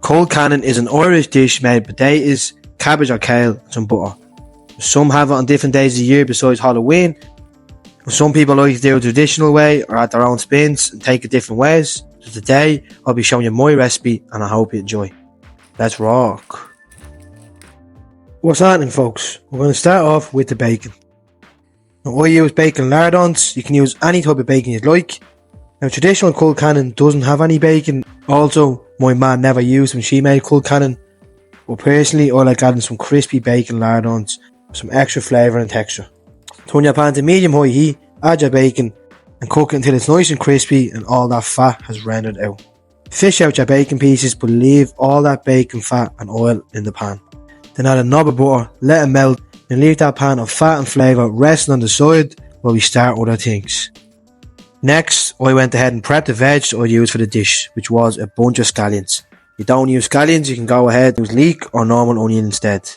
Colcannon is an Irish dish made of potatoes, cabbage or kale and some butter. Some have it on different days of the year besides Halloween. Some people like to do it the traditional way or at their own spins and take it different ways. So today I'll be showing you my recipe and I hope you enjoy. Let's rock. What's happening, folks? We're going to start off with the bacon. Now, I use bacon lardons. You can use any type of bacon you'd like. Now, traditional Colcannon doesn't have any bacon. Also, my mum never used when she made Colcannon. But personally, I like adding some crispy bacon lardons for some extra flavour and texture. Turn your pan to medium-high heat, add your bacon and cook it until it's nice and crispy and all that fat has rendered out. Fish out your bacon pieces but leave all that bacon fat and oil in the pan. Then add a knob of butter, let it melt and leave that pan of fat and flavour resting on the side while we start other things. Next, I went ahead and prepped the veg I used for the dish, which was a bunch of scallions. If you don't use scallions, you can go ahead and use leek or normal onion instead.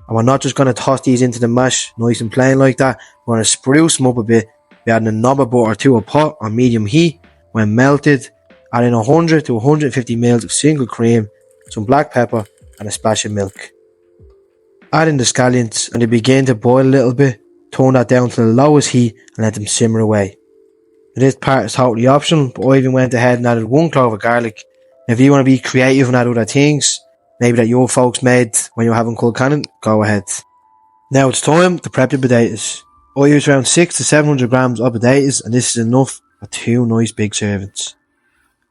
And we're not just going to toss these into the mash nice and plain like that. We're going to spruce them up a bit by adding a knob of butter to a pot on medium heat. When melted, add in 100 to 150 ml of single cream, some black pepper and a splash of milk. Add in the scallions and they begin to boil a little bit. Turn that down to the lowest heat and let them simmer away. Now, this part is totally optional, but I even went ahead and added 1 clove of garlic. Now, if you want to be creative and add other things, maybe that your folks made when you were having Colcannon, go ahead. Now it's time to prep your potatoes. I use around 600 to 700 grams of potatoes and this is enough for 2 nice big servings.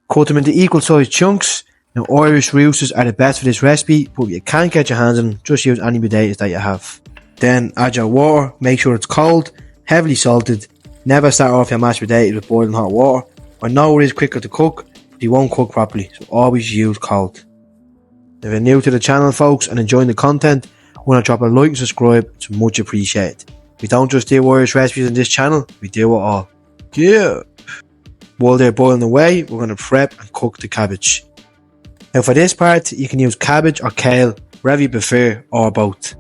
Cut them into equal sized chunks. Now, Irish roosters are the best for this recipe, but if you can't get your hands on them, just use any potatoes that you have. Then add your water, make sure it's cold, heavily salted. Never start off your mashed potatoes with boiling hot water. I know it is quicker to cook, but they won't cook properly, so always use cold. If you're new to the channel, folks, and enjoying the content, want to drop a like and subscribe, it's much appreciated. We don't just do Irish recipes on this channel, we do it all. Yeah. While they're boiling away, we're going to prep and cook the cabbage. Now for this part, you can use cabbage or kale, wherever you prefer, or both.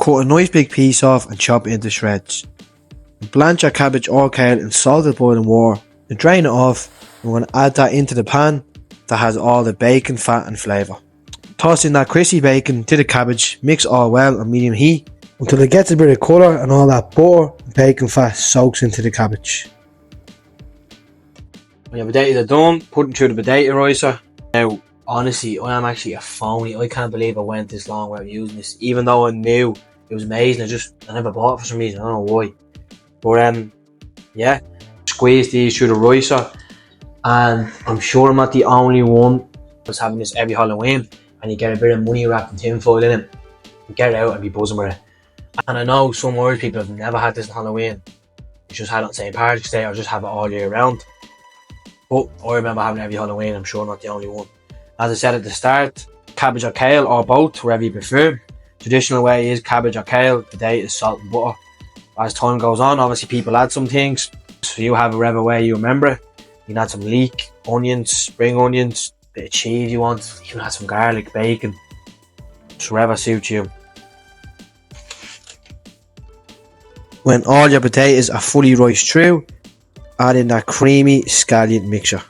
Cut a nice big piece off and chop it into shreds. Blanch your cabbage or kale in salted boiling water, and drain it off. We're going to add that into the pan that has all the bacon, fat and flavour. Toss in that crispy bacon to the cabbage, mix all well on medium heat until it gets a bit of colour and all that butter and bacon fat soaks into the cabbage. When your potatoes are done, put them through the potato ricer. Now, honestly, I am actually a phony. I can't believe I went this long without using this, even though I knew it was amazing. I never bought it for some reason, I don't know why. But yeah, squeeze these through the ricer, and I'm sure I'm not the only one that's having this every Halloween. And you get a bit of money wrapped in tin foil in it, you get it out and be buzzing with it. And I know some Irish people have never had this on Halloween. You just had it on St. Patrick's Day or just have it all year round. But I remember having it every Halloween, I'm sure I'm not the only one. As I said at the start, cabbage or kale or both, wherever you prefer. Traditional way is cabbage or kale, potatoes, salt and butter. As time goes on, obviously people add some things. So you have whatever way you remember it. You can add some leek, onions, spring onions, bit of cheese you want, you can add some garlic, bacon, just whatever suits you. When all your potatoes are fully riced through, add in that creamy scallion mixture.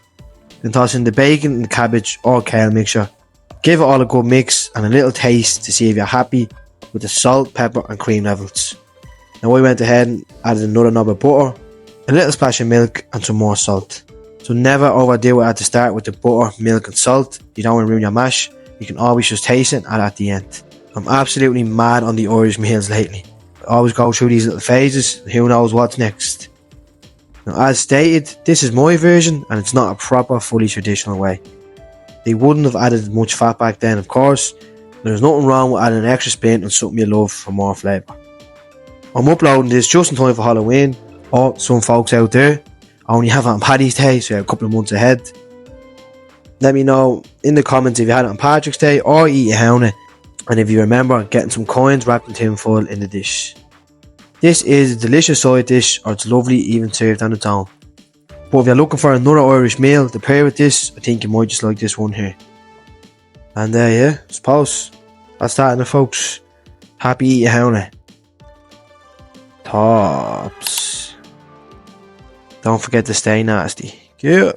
Then toss in the bacon and cabbage or kale mixture. Give it all a good mix and a little taste to see if you're happy with the salt, pepper and cream levels. Now I went ahead and added another knob of butter, a little splash of milk and some more salt. So never overdo it at the start with the butter, milk and salt. You don't want to ruin your mash. You can always just taste it and add at the end. I'm absolutely mad on the Irish meals lately. I always go through these little phases and who knows what's next. Now as stated, this is my version and it's not a proper fully traditional way. They wouldn't have added much fat back then, of course. There's nothing wrong with adding an extra spin and something you love for more flavour. I'm uploading this just in time for Halloween, or some folks out there only have it on Paddy's Day, so you're a couple of months ahead. Let me know in the comments if you had it on Patrick's Day or eat a hound, and if you remember getting some coins wrapped in tin foil in the dish. This is a delicious side dish, or it's lovely even served on its own. But if you're looking for another Irish meal to pair with this, I think you might just like this one here. And yeah, I suppose that's that, folks. Happy eating hound. Tops. Don't forget to stay nasty. Yeah.